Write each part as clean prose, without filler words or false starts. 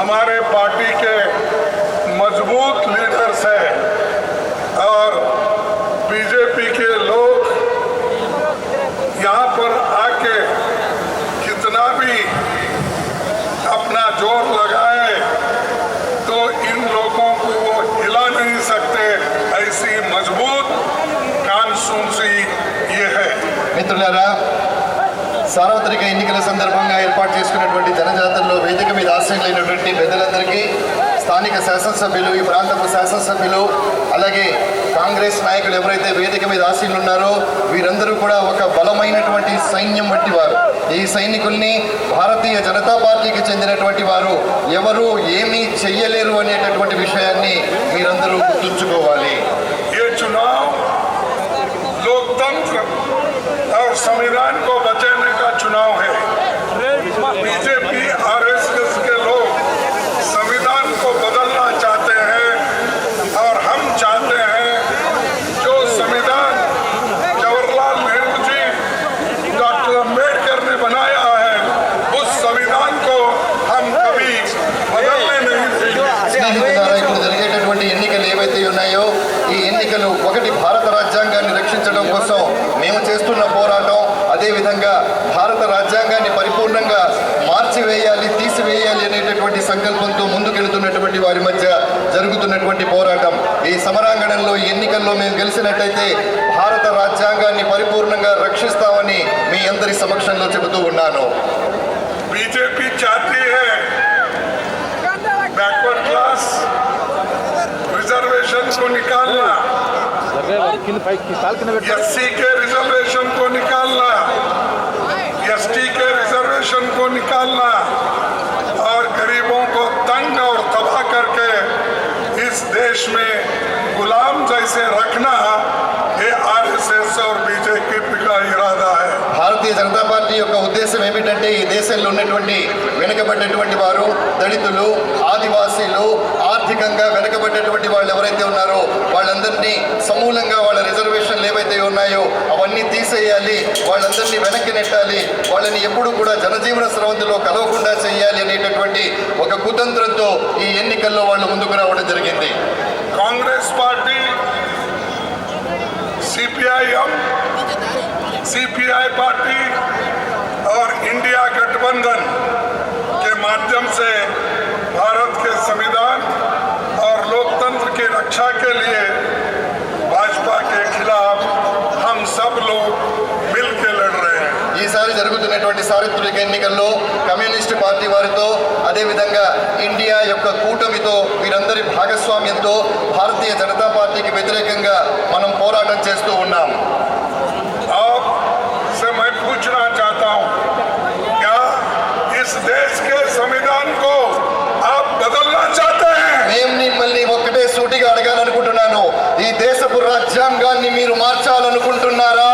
हमारे पार्टी के मजबूत लीडर्स हैं और बीजेपी के लोग यहाँ पर आके कितना भी अपना जोर लगाए तो इन लोगों को वो हिला नहीं सकते, ऐसी मजबूत कानूनसी ये है। మిత్రులారా, సార్వత్రిక ఎన్నికల సందర్భంగా ఏర్పాటు చేసుకున్నటువంటి జనజాతరలో వేదిక మీద ఆశీనులైనటువంటి పెద్దలందరికీ, స్థానిక శాసనసభ్యులు, ఈ ప్రాంతపు శాసనసభ్యులు, అలాగే కాంగ్రెస్ నాయకులు ఎవరైతే వేదిక మీద ఆశీనులు ఉన్నారో వీరందరూ కూడా ఒక బలమైనటువంటి సైన్యం వంటి వారు. ఈ సైనికుల్ని భారతీయ జనతా పార్టీకి చెందినటువంటి వారు ఎవరు ఏమీ చెయ్యలేరు అనేటటువంటి విషయాన్ని మీరందరూ గుర్తుంచుకోవాలి. और संविधान को बचाने का चुनाव है। बीजेपी आरएसएस के लोग संविधान को बदलना चाहते हैं और हम चाहते हैं जो संविधान जवाहरलाल नेहरू जी, डॉक्टर अम्बेडकर ने बनाया है उस संविधान को हम कभी बदलने नहीं देंगे। ఇప్పుడు జరిగేటటువంటి ఎన్నికలు ఏవైతే ఉన్నాయో ఈ ఎన్నికలు ఒకటి భారత రాజ్యాంగాన్ని రక్షించడం కోసం మేము చేస్తున్న పోరాటం, అదేవిధంగా భారత రాజ్యాంగాన్ని పరిపూర్ణంగా మార్చివేయాలి, తీసివేయాలి అనేటటువంటి సంకల్పంతో ముందుకెళ్తున్నటువంటి వారి మధ్య జరుగుతున్నటువంటి పోరాటం. ఈ సమరాంగణంలో ఎన్నికల్లో మేము గెలిచినట్టయితే భారత రాజ్యాంగాన్ని పరిపూర్ణంగా రక్షిస్తామని మీ అందరి సమక్షంలో చెబుతూ ఉన్నాను. బీజేపీ चाहती है बैकवर्ड क्लास रिजर्वेशन को निकालना, एससी के रिजर्वेशन को निकालना, एसटी के रिजर्वेशन को निकालना और गरीबों को तंग और तबाह करके इस देश में गुलाम जैसे रखना, ये आरएसएस और बीजेपी का इरादा है. భారతీయ జనతా పార్టీ యొక్క ఉద్దేశం ఏమిటంటే ఈ దేశంలో ఉన్నటువంటి వెనుకబడ్డటువంటి వారు, దళితులు, ఆదివాసీలు, ఆర్థికంగా వెనుకబడ్డటువంటి వాళ్ళు ఎవరైతే ఉన్నారో వాళ్ళందరినీ సమూలంగా వాళ్ళ రిజర్వేషన్లు ఏవైతే ఉన్నాయో అవన్నీ తీసేయాలి, వాళ్ళందరినీ వెనక్కి నెట్టాలి, వాళ్ళని ఎప్పుడూ కూడా జనజీవన స్రవంతిలో కలవకుండా చేయాలి అనేటటువంటి ఒక కుతంత్రంతో ఈ ఎన్నికల్లో వాళ్ళు ముందుకు రావడం జరిగింది. కాంగ్రెస్ పార్టీ, सीपीआई पार्टी और इंडिया गठबंधन के माध्यम से भारत के संविधान और लोकतंत्र की रक्षा के लिए भाजपा के खिलाफ हम सब लोग मिलकर लड़ रहे हैं. ఈసారి జరుగుతున్నటువంటి సార్వత్రిక ఎన్నికల్లో కమ్యూనిస్టు పార్టీ వారితో, అదేవిధంగా ఇండియా యొక్క కూటమితో, వీరందరి భాగస్వామ్యంతో భారతీయ జనతా పార్టీకి వ్యతిరేకంగా మనం పోరాటం చేస్తూ ఉన్నాం. मैं पूछना चाहता हूं, क्या इस देश के संविधान को आप बदलना चाहते हैं? మేము మిమ్మల్ని ఒక్కటే సూటిగా అడగాలనుకుంటున్నాను, ఈ దేశపు రాజ్యాంగాన్ని మీరు మార్చాలనుకుంటున్నారా?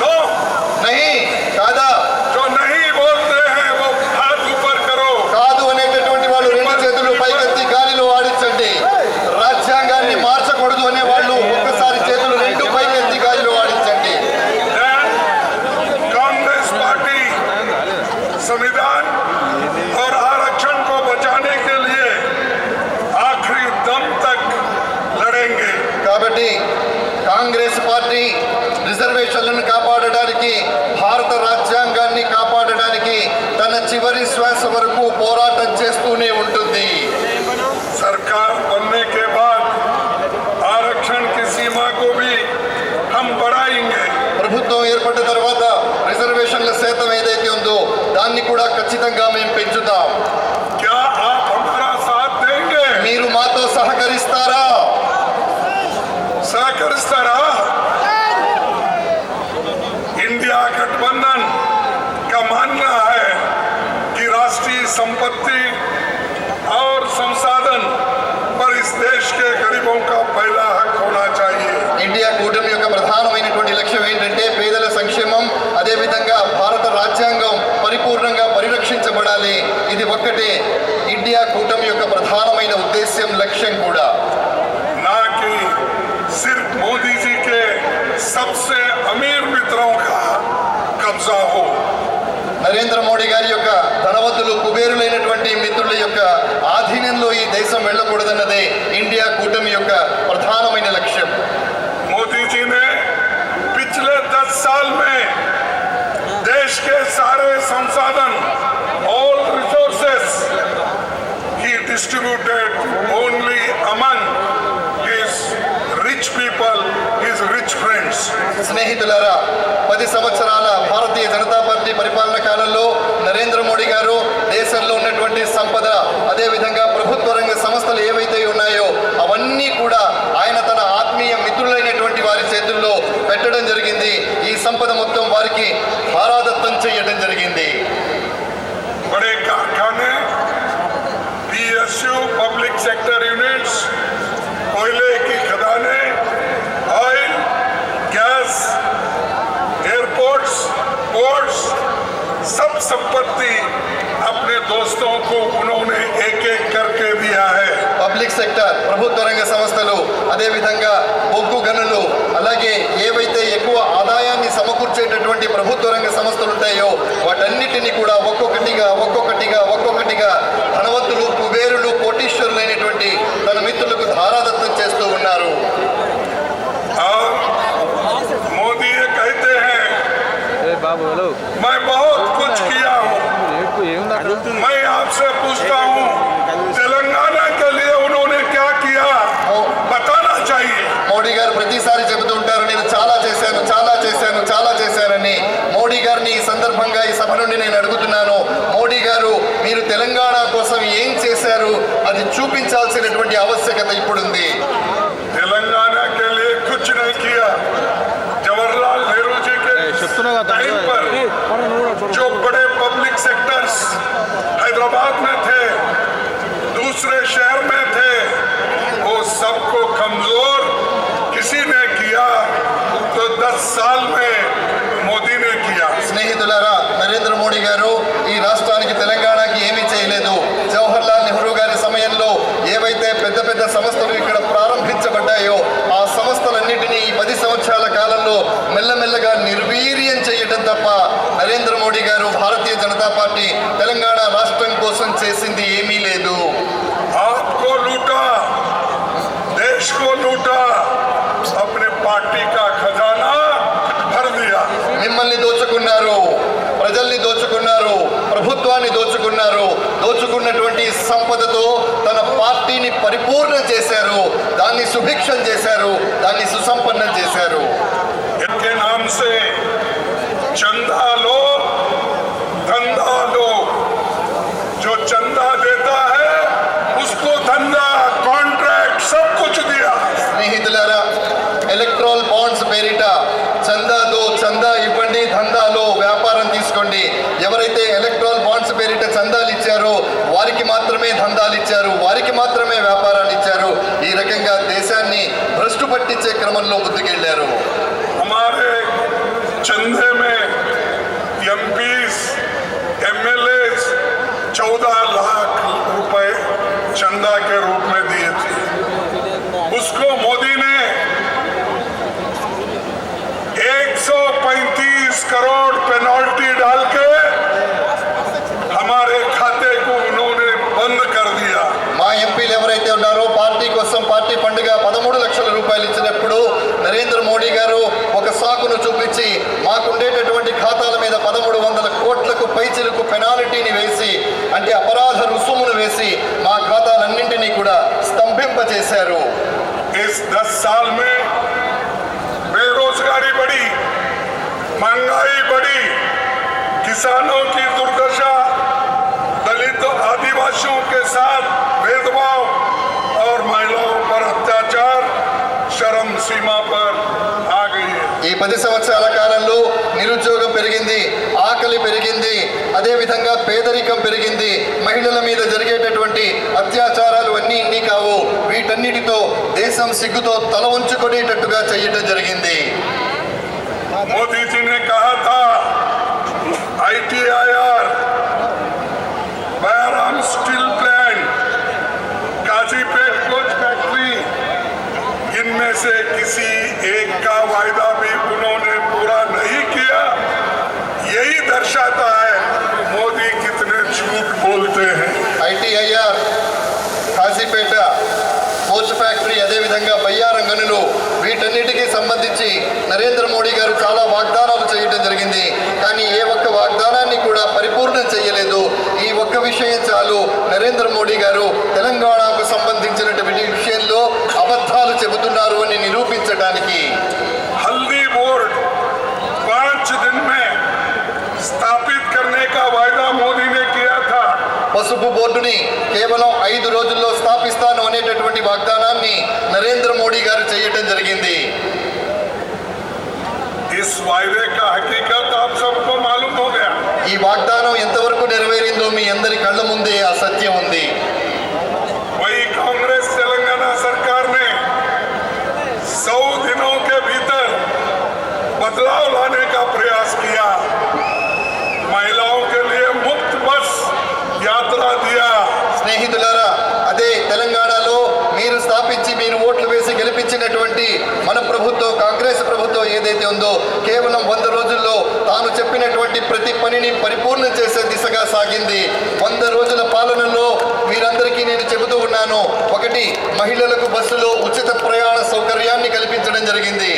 नो नहीं, కాదా? जो नहीं बोलते हैं वो हाथ ऊपर करो. కాదు అనేటటువంటి వాళ్ళు రెండు చేతులు పైకెత్తి గాలిలో ఆడించండి. రాజ్యాంగాన్ని మార్చకూడదు అనే వాళ్ళు ఒక్కసారి చేతులు రెండు పైకెత్తి గాలిలో ఆడించండి. संविधान और आरक्षण को बचाने के लिए आखिरी दम तक लड़ेंगे. కాబట్టి కాంగ్రెస్ పార్టీ రిజర్వేషన్లను కాపాడడానికి, భారత రాజ్యాంగాన్ని కాపాడడానికి తన చివరి శ్వాస వరకు పోరాటం చేస్తూనే ఉంటుంది. सरकार बनने के बाद आरक्षण की सीमा को भी हम बढ़ाएंगे. ప్రభుత్వం ఏర్పడిన తర్వాత రిజర్వేషన్ల శాతం ఏదైతే ఉందో దాన్ని కూడా ఖచ్చితంగా మేము పెంచుతాం. क्या आप हमारा साथ देंगे? మీరు మాతో సహకరిస్తారా? इंडिया गठबंधन का मानना है कि राष्ट्रीय संपत्ति और संसाधन पर इस देश के गरीबों का पहला हक होना चाहिए. ఇండియా కూటమి యొక్క ప్రధానమైనటువంటి లక్ష్యం ఏంటంటే పేదల సంక్షేమం, అదేవిధంగా భారత రాజ్యాంగం పరిపూర్ణంగా పరిరక్షించబడాలి. ఇది ఒక్కటే ఇండియా కూటమి యొక్క ప్రధానమైన ఉద్దేశ్యం, లక్ష్యం కూడా. ना कि सिर्फ मोदी जी के सबसे अमीर मित्रों का कब्जा हो. నరేంద్ర మోడీ గారి యొక్క ధనవంతులు, కుబేరులైనటువంటి వెళ్ళకూడదన్నదే ఇండియా కూటమి యొక్క ప్రధానమైన లక్ష్యం. मोदी जी ने पिछले 10 साल में देश के सारे संसाधन all resources he distributed only among his rich people, his rich friends. స్నేహితులారా, 10 సంవత్సరాల భారతీయ జనతా పార్టీ పరిపాలన కాలంలో నరేంద్ర మోడీ గారు దేశంలో ఉన్నటువంటి సంపద, అదేవిధంగా ప్రభుత్వ రంగ సంస్థలు ఏవైతే ఉన్నాయో అవన్నీ కూడా ఆయన తన ఆత్మీయ మిత్రులైనటువంటి వారి చేతుల్లో పెట్టడం జరిగింది. ఈ సంపద మొత్తం వారికి భారాదత్తం చేయడం జరిగింది. बड़े कारखाने, PSU पब्लिक सेक्टर यूनिट्स, कोयले की खदानें, ऑयल, गैस, एयरपोर्ट्स, पोर्ट्स, सब संपत्ति अपने दोस्तों को उन्होंने एक एक करके दिया है. పబ్లిక్ సెక్టర్ ప్రభుత్వ రంగ సంస్థలు, అదేవిధంగా బొగ్గు గనులు, అలాగే ఏవైతే ఎక్కువ ఆదాయాన్ని సమకూర్చేటటువంటి ప్రభుత్వ రంగ సంస్థలు ఉంటాయో వాటన్నిటిని కూడా ఒక్కొక్కటిగా ధనవంతులు, కుబేరులు, కోటీశ్వరులైనటువంటి తన మిత్రులకు ధారాదత్తం చేస్తూ ఉన్నారు. और मोदी ये कहते हैं बाबू हेलो मैं बहुत कुछ किया हूँ. मैं आपसे पूछता हूँ, तेलंगाना के लिए उन्होंने क्या किया बताना चाहिए. మోడీ గారు ప్రతిసారి చెబుతూ ఉంటారు, నేను చాలా చేశానని. మోడీ గారిని ఈ సందర్భంగా ఈ సభ నుండి నేను అడుగుతున్నాను, మోడీ గారు మీరు తెలంగాణ కోసం ఏం చేశారు అది చూపించాల్సినటువంటి ఆవశ్యకత ఇప్పుడుంది. तेलंगाना के लिए कुछ नहीं किया. जवाहरलाल नेहरू जी के टाइम पर जो बड़े पब्लिक सेक्टर्स हैदराबाद में थे, दूसरे शहर में थे, वो सबको कमजोर किसी ने किया तो 10 साल में मोदी ने किया. స్నేహితులారా, నరేంద్ర మోడీ గారు ఈ రాష్ట్రానికి తెలంగాణకి ఏమీ చేయలేదు. జవహర్లాల్ నెహ్రూ గారి సమయంలో ఏవైతే పెద్ద పెద్ద సంస్థలు ఇక్కడ ప్రారంభించబడ్డాయో ఆ సంస్థలన్నింటినీ ఈ 10 సంవత్సరాల కాలంలో మెల్లమెల్లగా నిర్వీర్యం చేయడం తప్ప నరేంద్ర మోడీ గారు, భారతీయ జనతా పార్టీ తెలంగాణ రాష్ట్రం కోసం చేసింది ఏమీ లేదు. आपको लूटा, देश को लूटा, अपने पार्टी का खजाना भर दिया. మిమ్మల్ని దోచుకున్నారు, ప్రజల్ని దోచుకున్నారు, ప్రభుత్వాన్ని దోచుకున్నారు. దోచుకున్నటువంటి సంపదతో తన పార్టీని పరిపూర్ణం చేశారు, దాన్ని సుభిక్షం చేశారు, దాన్ని సుసంపన్నం చేశారు. इनके नाम से चंदा लो, धंधा लो. जो चंदा देता है उसको धंधा, कॉन्ट्रैक्ट सब कुछ दिया. స్నేహితులారా, ఎలక్ట్రల్ బాండ్స్ పేరిట చందా ఇవ్వండి, ధందాలో వ్యాపారం తీసుకోండి. ఎవరైతే ఎలక్ట్రల్ బాండ్స్ పేరిట చందాలు ఇచ్చారో వారికి మాత్రమే ధందాలు ఇచ్చారు, వారికి మాత్రమే వ్యాపారాలు ఇచ్చారు. ఈ రకంగా దేశాన్ని భ్రష్టు పట్టించే క్రమంలో ముందుకెళ్లారు. हमारे चंदे में MPs, MLAs 14 लाख रुपए चंदा के रूप में दिए थे. उसको मोदी ने 135 करोड़ पेनल्टी डाल के हमारे खाते को उन्होंने बंद कर दिया. మా ఎంపీలు ఎవరైతే ఉన్నారో పార్టీ కోసం పార్టీ పండుగ 13 లక్షల రూపాయలు ఇచ్చినప్పుడు నరేంద్ర మోడీ గారు ఒక సాకును చూపించి మాకుండేటటువంటి ఖాతాల మీద 1300 కోట్లకు పైచిలకు పెనాల్టీని వేసి, అంటే అపరాధ రుసుమును వేసి మా ఖాతాలన్నింటినీ కూడా స్తంభింపజేశారు. इस 10 साल में बेरोजगारी बढ़ी, महंगाई बढ़ी, किसानों की दुर्दशा, दलित आदिवासियों के साथ भेदभाव और महिलाओं पर अत्याचार चरम सीमा पर आ गई है. ఈ 10 సంవత్సరాల కాలంలో నిరుద్యోగం పెరిగింది, ఆకలి పెరిగింది, అదేవిధంగా పేదరికం పెరిగింది. మహిళల మీద జరిగేటటువంటి అత్యాచారాలు అన్నీ ఇన్ని కావు. వీటన్నిటితో దేశం సిగ్గుతో తల ఉంచుకునేటట్టుగా చేయడం జరిగింది. मोदी जी ने कहा था ITIR, Bayyaram steel plant, Kazipet coach factory, इनमें से किसी एक का वायदा भी उन्होंने पूरा नहीं किया. यही दर्शाता है मोदी कितने झूठ बोलते हैं. ITIR, కాజీపేట పోస్ట్ ఫ్యాక్టరీ, అదేవిధంగా బయ్యారం గనులు, వీటన్నిటికీ సంబంధించి నరేంద్ర మోడీ గారు చాలా వాగ్దానాలు చేయడం జరిగింది. కానీ ఏ ఒక్క వాగ్దానాన్ని కూడా పరిపూర్ణం చేయలేదు. ఈ ఒక్క విషయం చాలు నరేంద్ర మోడీ గారు తెలంగాణకు సంబంధించినటువంటి విషయంలో అబద్ధాలు చెబుతున్నారు అని నిరూపించడానికి. हल्दी बोर्ड 5 दिन में स्थापित करने का वायदा मोदी ने किया था. పసుపు బోర్డుని కేవలం 5 రోజుల్లో స్థాపిస్తాను అనేటటువంటి వాగ్దానాన్ని నరేంద్ర మోడీ గారు చేయటం జరిగింది. इस वायदे का हकीकत आप सबको मालूम हो गया. ఈ వాగ్దానం ఎంతవరకు నెరవేరిందో మీ అందరి కళ్ళ ముందే ఆ సత్యం ఉంది. वही कांग्रेस तेलंगाना सरकार ने 100 दिनों के भीतर बदलाव लाने का प्रयास किया. महिलाओं के लिए मुफ्त बस यात्रा दिया. స్నేహితులారా, అదే తెలంగాణలో మీరు స్థాపించి మీరు ఓట్లు వేసి గెలిపించినటువంటి మన ప్రభుత్వం, కాంగ్రెస్ ప్రభుత్వం ఏదైతే ఉందో కేవలం 100 రోజుల్లో తాను చెప్పినటువంటి ప్రతి పనిని పరిపూర్ణం చేసే దిశగా సాగింది. 100 రోజుల పాలనలో మీరందరికీ నేను చెబుతూ ఉన్నాను. ఒకటి, మహిళలకు బస్సులో ఉచిత ప్రయాణ సౌకర్యాన్ని కల్పించడం జరిగింది.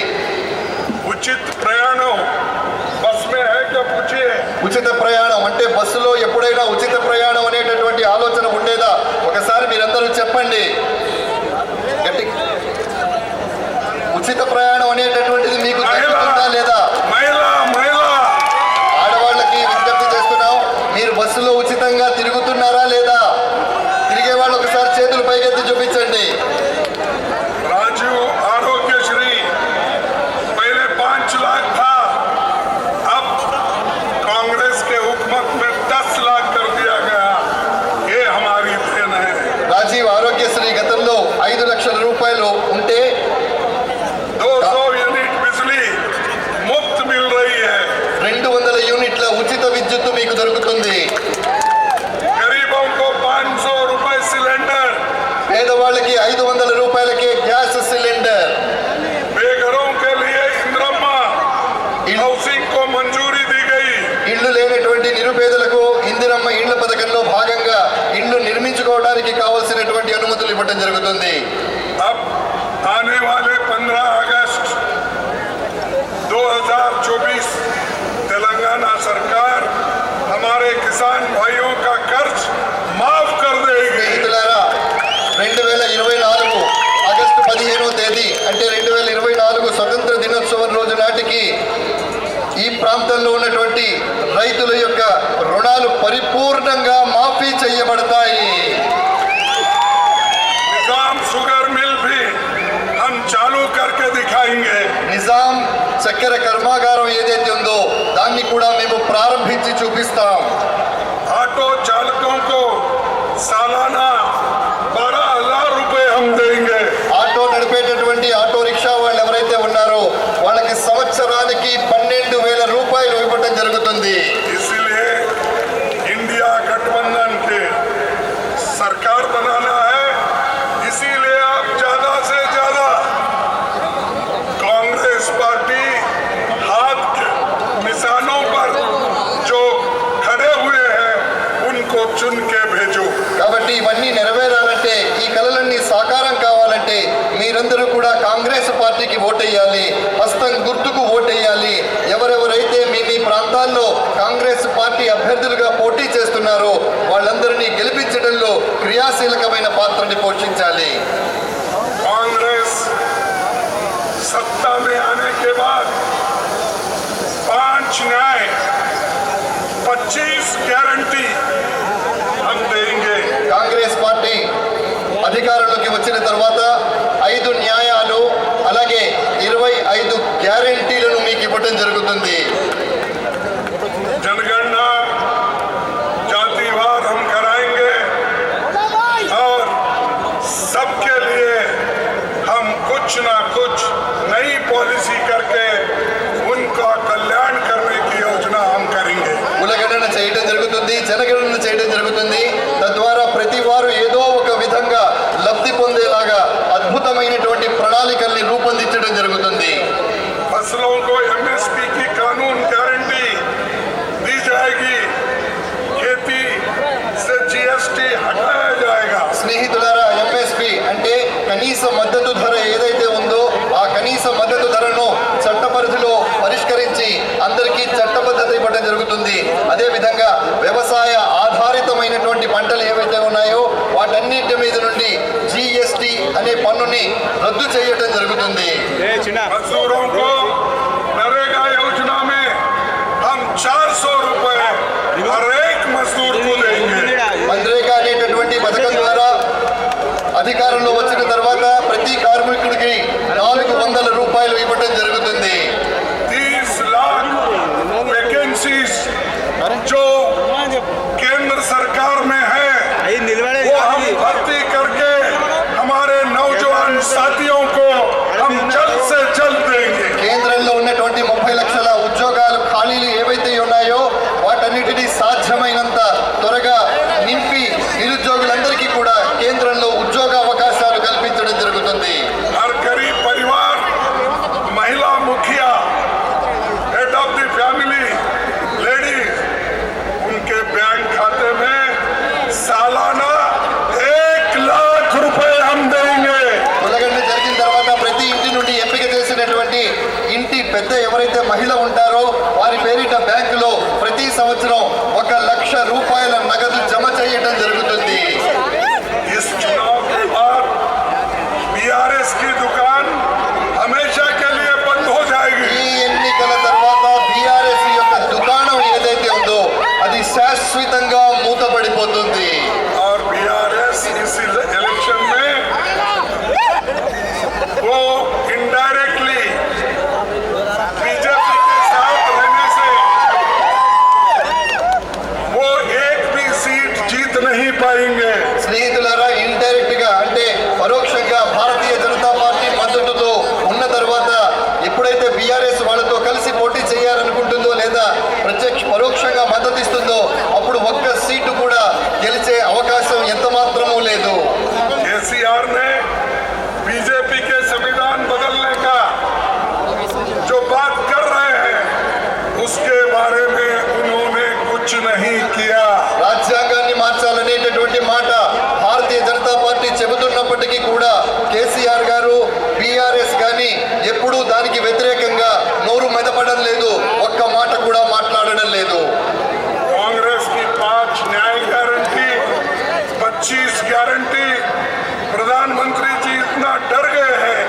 उचित प्रयाणों बस में है क्या पूछिए. ఉచిత ప్రయాణం అంటే బస్సులో ఎప్పుడైనా ఉచిత ప్రయాణం అనేటటువంటి ఆలోచన ఉండేదా? ఒకసారి మీరందరూ చెప్పండి. గట్టి. ఉచిత ప్రయాణం అనేటటువంటిది మీకు తెలుస్తుందా లేదా? महिला ఆడవాళ్ళకి విజ్ఞప్తి చేస్తున్నాం, మీరు బస్సులో ఉచితంగా తిరుగుతున్నారా లేదా? తిరిగే వాళ్ళు ఒకసారి చేతులు పైకెత్తి చూపించండి. राजीव आरोग्यश्री पहले 5 लाख था, अब कांग्रेस के हुकूमत में 10 लाख कर दिया गया. ये हमारी देन है. రాజీవ్ ఆరోగ్యశ్రీ గతంలో 5 లక్షల రూపాయలు ఉంటే 200 यूनिट बिजली मुफ्त मिल रही है. 200 యూనిట్ల ఉచిత విద్యుత్తు మీకు దొరుకుతుంది. गरीबों को 500 रुपए सिलेंडर. పేదవాళ్ళకి 500 రూపాయలకే గ్యాస్ సిలిండర్. बेघरों के लिए इंदिरम्मा हाउसिंग को मंजूरी दी गई. ఇళ్లు లేనటువంటి నిరుపేదలకు ఇందిరమ్మ ఇళ్ల పథకంలో భాగంగా ఇళ్లు నిర్మించుకోవడానికి కావలసినటువంటి అనుమతులు ఇవ్వడం జరుగుతుంది. अब आने वाले 15 अगस्त 2024 तेलंगाना सरकार हमारे किसान भाइयों का कर्ज माफ कर देगी. స్నేహితులారా, 2024 ఆగస్టు 15వ తేదీ అంటే 2024 స్వతంత్ర దినోత్సవం రోజు నాటికి ఈ ప్రాంతంలో ఉన్నటువంటి రైతుల యొక్క రుణాలు పరిపూర్ణంగా మాఫీ చేయబడతాయి. निजाम शुगर मिल भी हम चालू करके दिखाएंगे. నిజాం చక్కెర కర్మాగారం ఏదైతే ఉందో దాన్ని కూడా మేము ప్రారంభించి చూపిస్తాం. ऑटो चालकों को सालाना 12,000 रुपए हम देंगे. ఆటో నడిపేటటువంటి ఆటో రిక్షా వాళ్ళు ఎవరైతే ఉన్నారో వాళ్ళకి సంవత్సరానికి 12,000 రూపాయలు ఇవ్వటం జరుగుతుంది. इसलिए इंडिया गठबंधन के सरकार बनाना है. इसीलिए आप ज्यादा से ज्यादा कांग्रेस पार्टी हाथ के निशानों पर जो खड़े हुए हैं उनको चुन के भेजो. కాబట్టి ఇవన్నీ నెరవేరాలంటే, ఈ కలలన్నీ సాకారం కావాలంటే మీరందరూ కూడా కాంగ్రెస్ పార్టీకి ఓటేయాలి, హస్తం గుర్తుకు ఓటేయాలి. ఎవరెవరైతే మీ మీ ప్రాంతాల్లో కాంగ్రెస్ పార్టీ అభ్యర్థులుగా పోటీ చేస్తున్నారో వాళ్ళందరినీ గెలిపించడంలో క్రియాశీలకమైన పాత్రని పోషించాలి. कांग्रेस सत्ता में आने के बाद 5 न्याय 25 गारंटी हम देंगे. కాంగ్రెస్ పార్టీ అధికారంలోకి వచ్చిన తర్వాత 5 న్యాయాలు అలాగే 25 గ్యారెంటీలను మీకు ఇవ్వటం జరుగుతుంది. जनगणना जातिवार हम कराएंगे और सबके लिए हम कुछ ना कुछ नई पॉलिसी करके उनका कल्याण करने की योजना हम करेंगे. కులగణన చేయడం జరుగుతుంది, జనగణన చేయడం జరుగుతుంది. తద్వారా ప్రతి వారు ఏదో ఒక విధంగా లబ్ధి పొందేలాగా కనీస మద్దతు ధర ఏదైతే ఉందో ఆ కనీస మద్దతు ధరను చట్ట పరిధిలో పరిష్కరించి అందరికీ చట్టబద్ధత ఇవ్వడం జరుగుతుంది. అదేవిధంగా వ్యవసాయ ఆధారితమైనటువంటి పంటలు ఏవైతే ఉన్నాయో వాటన్నిటి మీద నుండి జీఎస్టీ అనే పన్నుని రద్దు చేయడం జరుగుతుంది. मजदूरों को नरेगा योजना में हम 400 रुपए हर एक मजदूर को देंगे. मनरेगा అనేటటువంటి పథకం ద్వారా అధికారంలో వచ్చిన తర్వాత ప్రతి కార్మికుడికి 400 రూపాయలు ఇవ్వడం జరుగుతుంది. 30 लाख वैकेंसीज जो केंद्र सरकार में है वो हम भर्ती करके हमारे नौजवान साथियों को हम जल्द से जल्द देंगे. కేంద్రంలో ఉన్నటువంటి 30 లక్షల ఉద్యోగాలు ఖాళీలు ఏవైతే ఉన్నాయో వాటన్నిటినీ సాధ్యమైనంత త్వరగా నింపి నిరుద్యోగులందరికీ కూడా కేంద్రంలో ఉద్యోగ అవకాశాలు కల్పించడం జరుగుతుంది. हर गरीब परिवार महिला मुखिया head of the family ladies उनके बैंक खाते में सालाना 1 लाख रुपए हम देंगे. కులగండ జరిగిన తర్వాత ప్రతి ఇంటి నుండి ఎంపిక చేసినటువంటి ఇంటి పెద్ద ఎవరైతే మహిళ ఉంటారో వారి పేరిట బ్యాంకులో ప్రతి సంవత్సరం 1 లక్ష రూపాయల నగదు జమ చేయడం జరుగుతుంది. इस चुनाव के बाद बीआरएस की दुकान हमेशा के लिए बंद हो जाएगी. ఈ ఎన్నికల తర్వాత బీఆర్ఎస్ యొక్క దుకాణం ఏదైతే ఉందో అది శాశ్వతంగా మూతపడిపోతుంది. और बीआरएस इस इलेक्शन में वो इनडायरेक्टली बीजेपी के साथ रहने से वो एक भी सीट जीत नहीं पाएंगे. స్నేహితులారా ఇండైరెక్ట్ గా అంటే పరోక్షంగా భారతీయ జనతా పార్టీ మద్దతుతో ఉన్న తర్వాత ఎప్పుడైతే బీఆర్ఎస్ వాళ్ళతో కలిసి పోటీ చేయాలనుకుంటుందో లేదా పరోక్షంగా మద్దతు ఇస్తుందో అప్పుడు ఒక్క సీటు కూడా గెలిచే అవకాశం ఎంత మాత్రమూ లేదు. केसीआर ने बीजेपी के संविधान बदलने का जो बात कर रहे हैं उसके बारे में उन्होंने कुछ नहीं किया. రాజ్యాంగాన్ని మార్చాలనేటటువంటి మాట భారతీయ జనతా పార్టీ చెబుతున్నప్పటికీ కూడా కేసీఆర్ గారు బీఆర్ఎస్ కానీ ఎప్పుడూ దానికి వ్యతిరేకంగా నోరు మెదపడం లేదు, ఒక్క మాట కూడా మాట్లాడడం లేదు. कांग्रेस की 5 न्याय गारंटी 25 गारंटी प्रधानमंत्री जी इतना डर गए हैं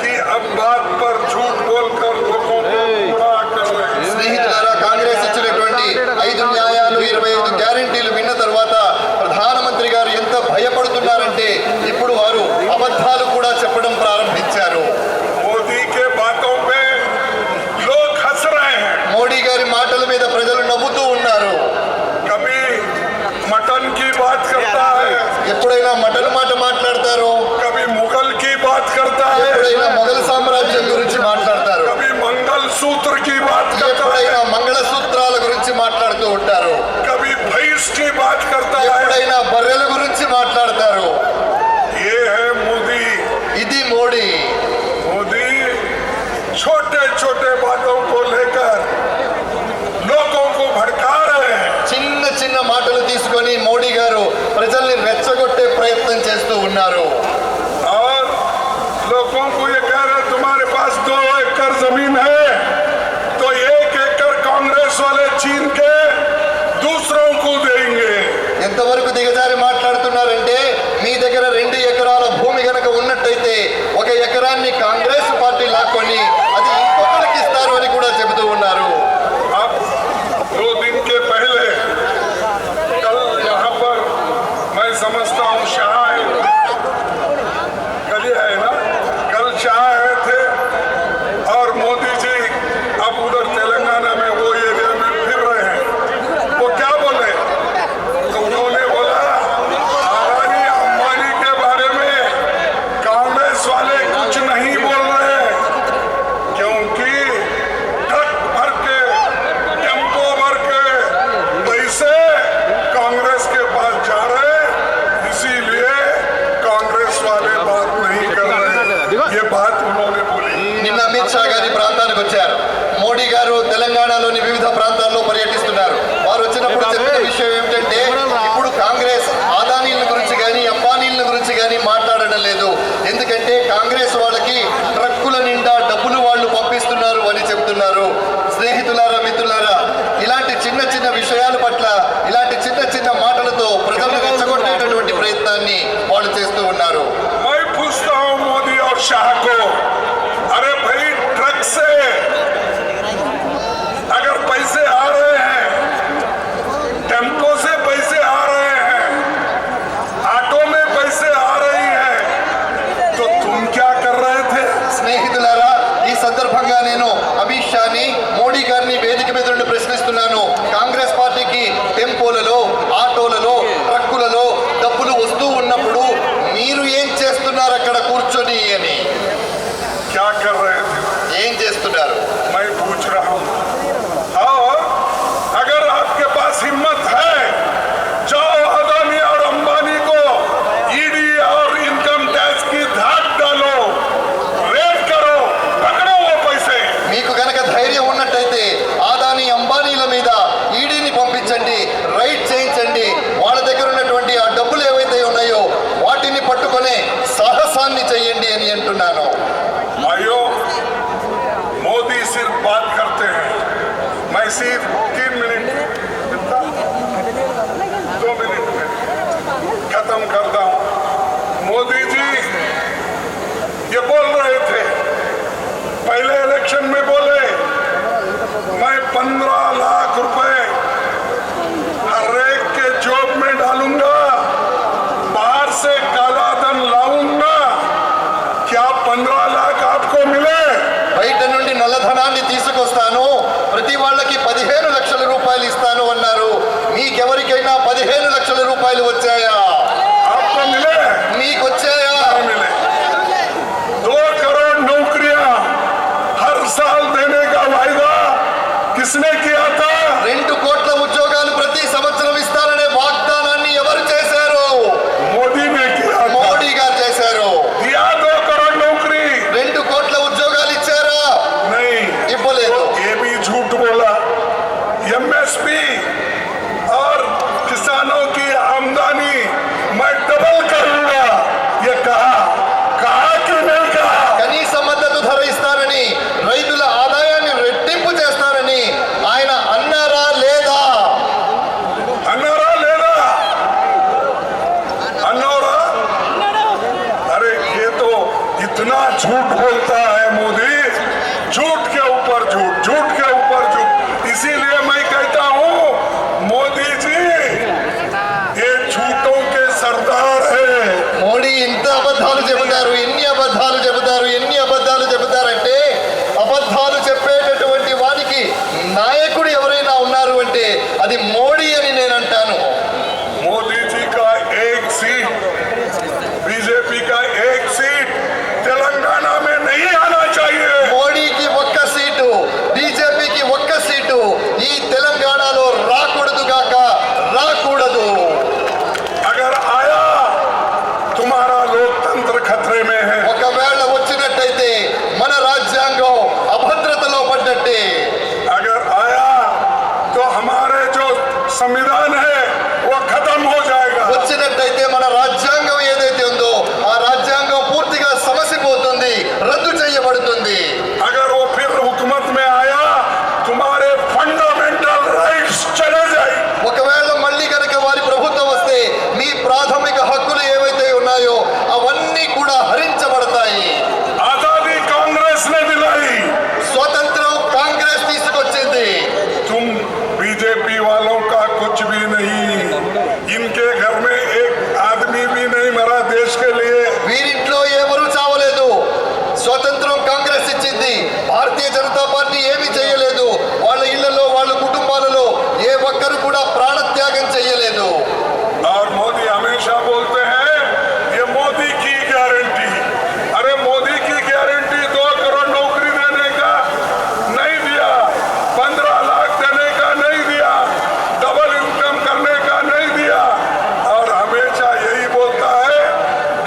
कि अब बात पर झूठ बोलकर लोगों को गुमराह कर रहे हैं. స్నేహితులారా కాంగ్రెస్ ఇచ్చినటువంటి 5 న్యాయాలు 25 గ్యారెంటీలు విన్న తర్వాత ప్రధానమంత్రి గారు ఎంత భయపడుతున్నారంటే ఇప్పుడు వారు అబద్ధాలు కూడా చెప్పడం ప్రారంభించారు. मोदी के बातों पे लोग हंस रहे हैं. మోడీ గారి మాటల మీద ప్రజలు నవ్వుతూ ఉన్నారు. कभी मटन की बात करता है, ఎప్పుడైనా మటన్ మాట మాట్లాడతారు, कभी मुगल की बात करता है, ఎప్పుడైనా మొఘల్ సామ్రాజ్యం గురించి మాట్లాడతారు, कभी मंगल सूत्र की बात करता ఎప్పుడైనా है, మంగళ సూత్రాల గురించి మాట్లాడుతూ ఉంటారు, कभी भैंस की बात करता है. ఎప్పుడైనా బర్రెల గురించి మాట్లాడతారు. ये है मोदी. ఇది మోడీ. मोदी छोटे छोटे बातों को लेकर लोगों को भड़का रहे हैं. చిన్న చిన్న మాటలు తీసుకొని మోడీ గారు ప్రజల్ని రెచ్చగొట్టే ప్రయత్నం చేస్తూ ఉన్నారు. और लोगों को ये कह रहे हैं तुम्हारे पास 2 एकड़ जमीन है तो 1 एकड़ कांग्रेस वाले छीन के दूसरों को देंगे. ఎంతవరకు దిగజారి మాట్లాడుతున్నారంటే మీ దగ్గర 2 ఎకరాల భూమి గనక ఉన్నట్టయితే 1 ఎకరాన్ని కాంగ్రెస్ పార్టీ లాక్కొని అది ఇంకొకరికి ఇస్తారు అని కూడా చెబుతూ ఉన్నారు. अब 2 दिन के पहले कल यहाँ पर मैं समझता हूँ शाह कल ही है ना, कल शाह आए थे और मोदी जी अब उधर तेलंगाना में वो एरिया में फिर रहे हैं. वो क्या बोले तो उन्होंने बोला अदानी अंबानी के बारे में कांग्रेस वाले कुछ नहीं बोल रहे क्योंकि ट्रक भर के टेम्पो भर के पैसे कांग्रेस के पास जा रहे इसीलिए खत्म करता हूं। मोदी जी ये बोल रहे थे, पहले इलेक्शन में बोले मैं 15 लाख रुपए हर एक के जॉब में डालूंगा, बाहर से काला धन लाऊंगा। क्या 15 लाख आपको मिले? బయట నుండి నల్లధనాన్ని తీసుకొస్తాను, ప్రతి వాళ్ళకి 15 లక్షల రూపాయలు ఇస్తాను అన్నారు. మీకెవరికైనా 15 లక్షల రూపాయలు వచ్చాయా? आपको मिले? మీకు వచ్చాయా? नहीं मिले। 2 करोड़ नौकरियां हर साल देने का वायदा किसने किया था? 2 కోట్ల ఉద్యోగాలు ప్రతి సంవత్సరం ఇస్తారనే వాగ్దానాన్ని ఎవరు చేశారు? मोदी ने किया था। మోడీ గారు చేశారు. दिया 2 करोड़ नौकरी? 2 కోట్ల ఉద్యోగాలు ఇచ్చారా? नहीं, ఇవ్వలేదు. ये भी झूठ बोला। एमएसपी और किसानों की आमदनी मैं डबल करूंगा, ये कहा कि नहीं कहा? కనీస మద్దతు ధర ఇస్తానని, రైతుల ఆదాయాన్ని రెట్టింపు చేస్తానని ఆయన అన్నారా లేదా? अनोरा लेना, अनोरा? अरे ये तो इतना झूठ बोलता है मोदी, झूठ के ऊपर झूठ, झूठ के ऊपर झूठ। इसीलिए मैं कहता हूँ मोदी जी ये झूठों के सरदार है। మోడీ ఇంత అబద్ధాలు చెబుతారు, ఎన్ని అబద్ధాలు చెబుతారు, ఎన్ని అబద్ధాలు చెబుతారంటే, అబద్ధాలు చెప్పేటటువంటి వారికి నాయకుడు ఎవరైనా ఉన్నారు అంటే అది మోడీ అని నేను అంటాను. मोदी जी का एक सीट, बीजेपी का एक सीट तेलंगाना में नहीं आना चाहिए। మోడీకి ఒక్క సీటు, బీజేపీకి ఒక్క సీటు ఈ తెలంగాణలో రాకూడదు గాక రాకూడదు. अगर आया तुम्हारा लोकतंत्र खतरे में है। ఒకవేళ వచ్చినట్టయితే మన రాజ్యాంగం అభద్రతలో పడ్డట్టే. अगर आया तो हमारे जो संविधान है वो खत्म हो जाएगा। వచ్చినట్టయితే మన రాజ్యాంగం ఏదైతే ఉందో ఆ రాజ్యాంగం పూర్తిగా సమసిపోతుంది, రద్దు చేయబడుతుంది. अगर वो फिर हुकूमत में आया तुम्हारे फंडामेंटल राइट्स चले जाए। ఒకవేళ మళ్ళీ కనుక వారి ప్రభుత్వం వస్తే మీ ప్రాథమిక హక్కులు ఏవైతే ఉన్నాయో అవన్నీ కూడా హరించబడతాయి. आजादी कांग्रेस ने दिलाई, స్వతంత్రం కాంగ్రెస్ తీసుకొచ్చింది. तुम बीजेपी वालों का कुछ भी नहीं। इनके घर में एक आदमी भी नहीं मरा देश के लिए। వీరింట్లో ఎవరు చావలేదు. స్వతంత్రం కాంగ్రెస్ ఇచ్చింది. భారతీయ జనతా పార్టీ ఏమీ చేయలేదు. వాళ్ళ ఇళ్లలో, వాళ్ళ కుటుంబాలలో ఏ ఒక్కరు కూడా ప్రాణత్యాగం చేయలేదు. और मोदी हमेशा बोलते हैं ये मोदी की गारंटी। अरे मोदी की गारंटी 2 करोड़ नौकरी देने का नहीं दिया, 15 लाख देने का नहीं दिया, डबल इनकम करने का नहीं दिया, और हमेशा यही बोलता है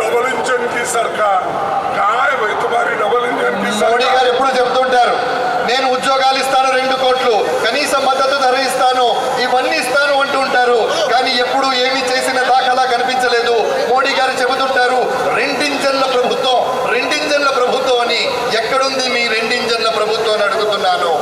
डबल इंजन की सरकार। कहाँ है भाई तुम्हारी डबल इंजन की మోడీ सरकार? గారు ఎప్పుడు చెబుతుంటారు, నేను ఉద్యోగాలు ఇస్తాను, 2 కోట్లు కనీస మద్దతు ధర ఇస్తాను, ఇవన్నీ ఇస్తాను అంటుంటారు. కానీ ఎప్పుడు ఏమీ చేసిన దాఖలా కనిపించలేదు. మోడీ గారు చెబుతుంటారు 2 ఇంజన్ల ప్రభుత్వం, 2 ఇంజన్ల ప్రభుత్వం అని. ఎక్కడుంది మీ 2 ఇంజన్ల ప్రభుత్వం అని అడుగుతున్నాను.